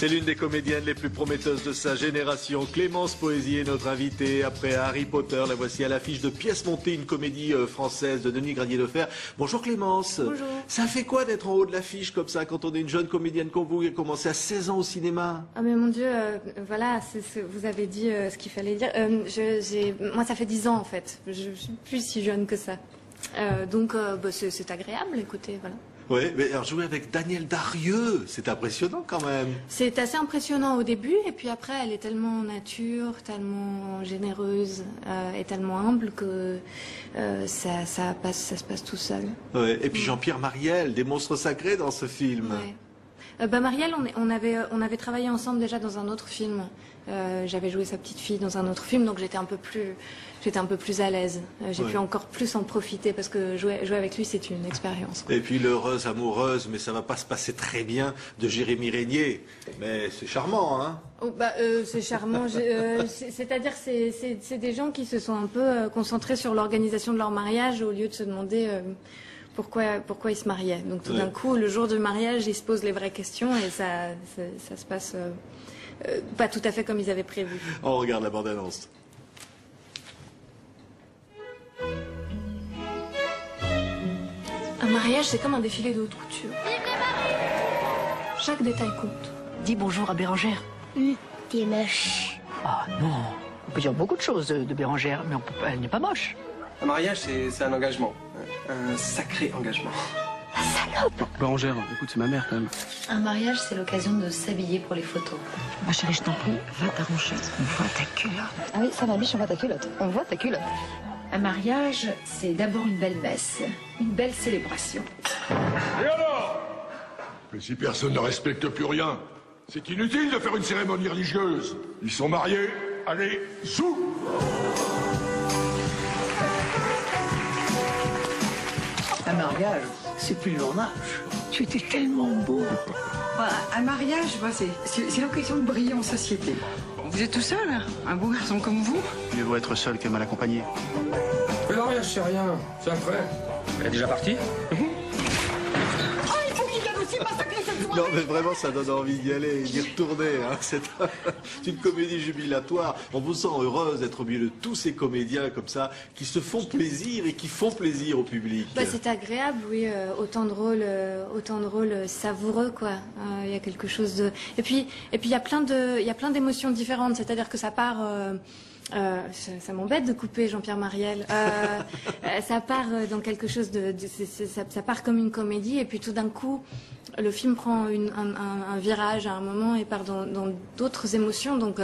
C'est l'une des comédiennes les plus prometteuses de sa génération. Clémence Poésy est notre invitée. Après Harry Potter, la voici à l'affiche de Pièces montées, une comédie française de Denis Granier-Defer. Bonjour Clémence. Bonjour. Ça fait quoi d'être en haut de l'affiche comme ça quand on est une jeune comédienne comme vous qui a commencé à 16 ans au cinéma? Ah mais mon Dieu, voilà, vous avez dit ce qu'il fallait dire. Moi ça fait 10 ans en fait. Je suis plus si jeune que ça. Donc c'est agréable, écoutez, voilà. Oui, mais alors jouer avec Danielle Darieux, c'est impressionnant quand même. C'est assez impressionnant au début, et puis après, elle est tellement nature, tellement généreuse et tellement humble que ça se passe tout seul. Ouais. Et puis Jean-Pierre Mariel, des monstres sacrés dans ce film. Ouais. Marielle, on avait travaillé ensemble déjà dans un autre film. J'avais joué sa petite fille dans un autre film, donc j'étais un peu plus à l'aise. J'ai pu encore plus en profiter parce que jouer avec lui, c'est une expérience. Et puis l'heureuse amoureuse, mais ça va pas se passer très bien, de Jérémy Régnier. Mais c'est charmant, hein? Oh, c'est charmant. C'est-à-dire, c'est des gens qui se sont un peu concentrés sur l'organisation de leur mariage au lieu de se demander pourquoi ils se mariaient. Donc tout d'un coup, le jour du mariage, ils se posent les vraies questions et ça se passe pas tout à fait comme ils avaient prévu. On regarde la bande-annonce. Un mariage, c'est comme un défilé de haute couture. Chaque détail compte. Dis bonjour à Bérangère. T'es moche. Ah non, on peut dire beaucoup de choses de Bérangère, mais elle n'est pas moche. Un mariage, c'est un engagement. Un sacré engagement. Salope. Bérangère, écoute, c'est ma mère quand même. Un mariage, c'est l'occasion de s'habiller pour les photos. Ma chérie, je t'en prie, va t'arranger. On voit ta culotte. Ah oui, ça va, biche, on voit ta culotte. On voit ta culotte. Un mariage, c'est d'abord une belle messe, une belle célébration. Et alors? Mais si personne ne respecte plus rien, c'est inutile de faire une cérémonie religieuse. Ils sont mariés, allez, sous! Un mariage, c'est plus long âge. Tu étais tellement beau. Un mariage, c'est l'occasion de briller en société. Vous êtes tout seul? Un beau garçon comme vous? Mieux vaut être seul que mal accompagné. Le mariage, c'est rien, c'est après. Elle est déjà partie? Non mais vraiment ça donne envie d'y aller, d'y retourner. Hein. C'est une comédie jubilatoire. On vous sent heureuse d'être au milieu de tous ces comédiens comme ça qui se font plaisir et qui font plaisir au public. C'est agréable, oui. Autant de rôles savoureux, quoi. Il y a quelque chose de. Et puis il y a plein d'émotions différentes. C'est-à-dire que ça part. Ça m'embête de couper Jean-Pierre Mariel. Ça part dans quelque chose ça part comme une comédie et puis tout d'un coup le film prend un virage à un moment et part dans d'autres émotions. Donc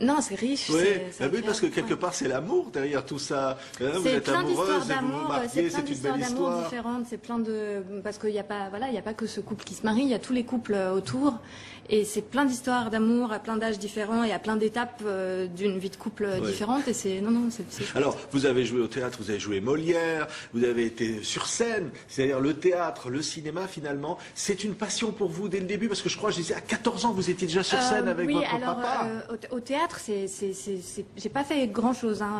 non, c'est riche. Oui, parce que quelque part c'est l'amour derrière tout ça. Vous êtes amoureuse, vous vous mariez, c'est une belle histoire. Différentes, c'est plein de parce qu'il n'y a pas que ce couple qui se marie, il y a tous les couples autour et c'est plein d'histoires d'amour à plein d'âges différents et à plein d'étapes d'une vie de couple différente et c'est c'est. Alors vous avez joué au théâtre, vous avez joué Molière, vous avez été sur scène, c'est-à-dire le théâtre, le cinéma finalement, c'est une passion pour vous dès le début parce que je crois je disais à 14 ans vous étiez déjà sur scène avec votre papa. Au théâtre, j'ai pas fait grand chose. Hein.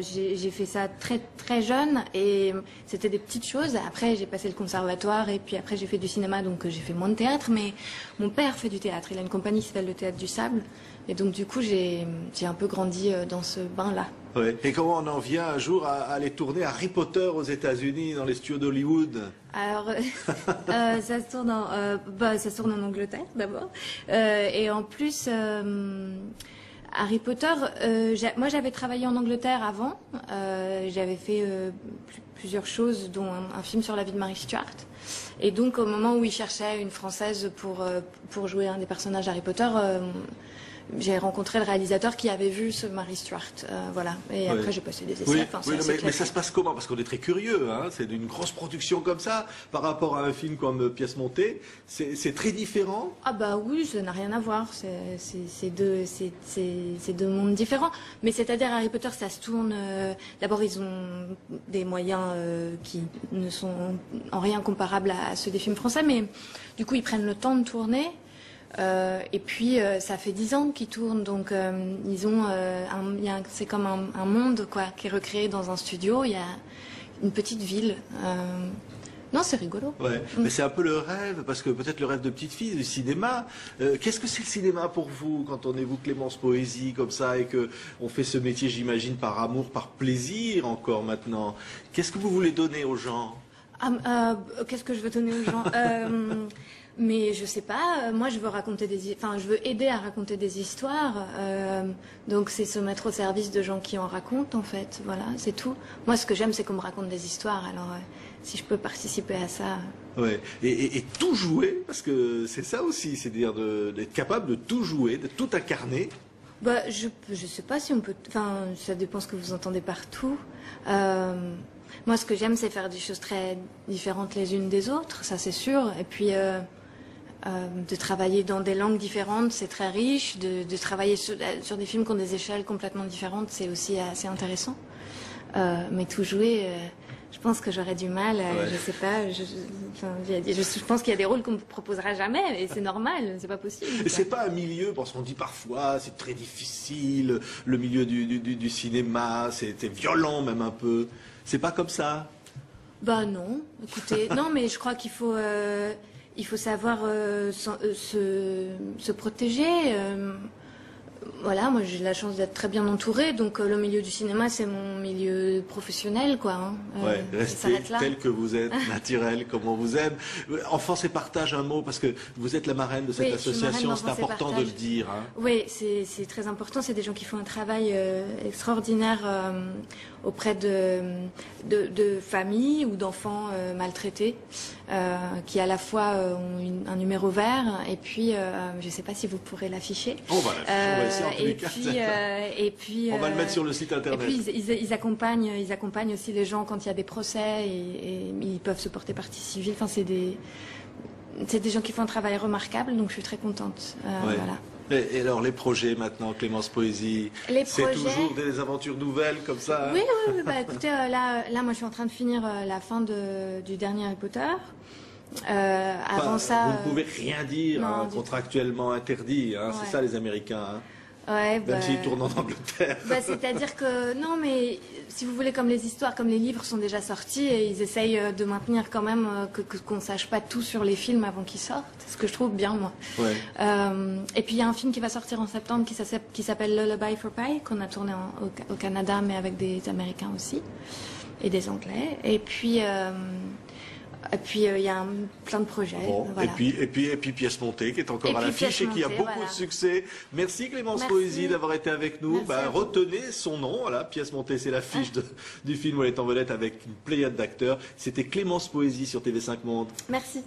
J'ai fait ça très très jeune et c'était des petites choses. Après, j'ai passé le conservatoire et puis après j'ai fait du cinéma, donc j'ai fait moins de théâtre. Mais mon père fait du théâtre. Il a une compagnie qui s'appelle le Théâtre du Sable et donc du coup j'ai un peu grandi dans ce bain-là. Ouais. Et comment on en vient un jour à aller tourner Harry Potter aux États-Unis dans les studios d'Hollywood? Alors, ça se tourne en Angleterre d'abord et en plus. Harry Potter, moi j'avais travaillé en Angleterre avant, j'avais fait plusieurs choses dont un film sur la vie de Mary Stuart et donc au moment où ils cherchaient une Française pour jouer un des personnages Harry Potter, j'ai rencontré le réalisateur qui avait vu ce Mary Stuart, voilà. Et après j'ai passé des essais. Mais ça se passe comment? Parce qu'on est très curieux, hein. C'est une grosse production comme ça, par rapport à un film comme Pièces montées, c'est très différent. Ah bah oui, ça n'a rien à voir. C'est deux mondes différents. Mais c'est-à-dire Harry Potter, ça se tourne. D'abord, ils ont des moyens qui ne sont en rien comparables à ceux des films français, mais du coup ils prennent le temps de tourner. Et puis ça fait 10 ans qu'ils tournent, donc ils ont, c'est comme un monde quoi, qui est recréé dans un studio. Il y a une petite ville Non, c'est rigolo. Ouais. Mais c'est un peu le rêve, parce que peut-être le rêve de petite fille, du cinéma. Qu'est-ce que c'est le cinéma pour vous, quand on est vous, Clémence Poésy, comme ça, et que on fait ce métier, j'imagine, par amour, par plaisir encore maintenant. Qu'est-ce que vous voulez donner aux gens? Qu'est-ce que je veux donner aux gens? Mais je sais pas, moi je veux raconter je veux aider à raconter des histoires, donc c'est se mettre au service de gens qui en racontent en fait, voilà, c'est tout. Moi ce que j'aime c'est qu'on me raconte des histoires, alors si je peux participer à ça. Ouais. Et tout jouer, parce que c'est ça aussi, c'est-à-dire d'être capable de tout jouer, de tout incarner. Bah je sais pas si on peut, enfin ça dépend ce que vous entendez par tout. Moi ce que j'aime c'est faire des choses très différentes les unes des autres, ça c'est sûr, et puis de travailler dans des langues différentes, c'est très riche. De travailler sur des films qui ont des échelles complètement différentes, c'est aussi assez intéressant. Mais tout jouer, je pense que j'aurais du mal. Ouais. Je sais pas. Je pense qu'il y a des rôles qu'on me proposera jamais, et c'est normal, c'est pas possible. Et c'est pas un milieu, parce qu'on dit parfois, c'est très difficile, le milieu du cinéma, c'était violent même un peu. C'est pas comme ça? Bah non, écoutez, non, mais je crois qu'il faut savoir se protéger. Voilà, moi j'ai la chance d'être très bien entourée, donc le milieu du cinéma c'est mon milieu professionnel, quoi. Hein. Ouais, restez tel que vous êtes, naturel, comme on vous aime. Enfance et partage, un mot, parce que vous êtes la marraine de cette association, c'est important de le dire. Hein. Oui, c'est très important, c'est des gens qui font un travail extraordinaire auprès de familles ou d'enfants maltraités, qui à la fois ont un numéro vert, et puis je ne sais pas si vous pourrez l'afficher. On va l'afficher, et puis on va le mettre sur le site internet. Et puis ils accompagnent aussi les gens quand il y a des procès, et ils peuvent se porter partie civile. Enfin, c'est des gens qui font un travail remarquable, donc je suis très contente. Voilà. Et alors les projets maintenant, Clémence Poésy, c'est toujours des aventures nouvelles comme ça? Hein? Oui, bah, écoutez, là moi je suis en train de finir la fin du dernier Harry Potter. Avant ça, vous ne pouvez rien dire, non, contractuellement interdit, hein, c'est ça les Américains. Hein. Ouais, même s'ils tournent en Angleterre. C'est-à-dire que, non, mais si vous voulez, comme les histoires, comme les livres sont déjà sortis, et ils essayent de maintenir quand même qu'on ne sache pas tout sur les films avant qu'ils sortent, ce que je trouve bien, moi. Ouais. Et puis il y a un film qui va sortir en septembre qui s'appelle Lullaby for Pie, qu'on a tourné au Canada, mais avec des Américains aussi, et des Anglais. Et puis il y a plein de projets. Bon, voilà. et puis Pièce Montée qui est encore à l'affiche et qui a beaucoup de succès. Merci Clémence Poésy d'avoir été avec nous. Retenez son nom, voilà, Pièce Montée, c'est l'affiche du film où elle est en vedette avec une pléiade d'acteurs. C'était Clémence Poésy sur TV5 Monde. Merci.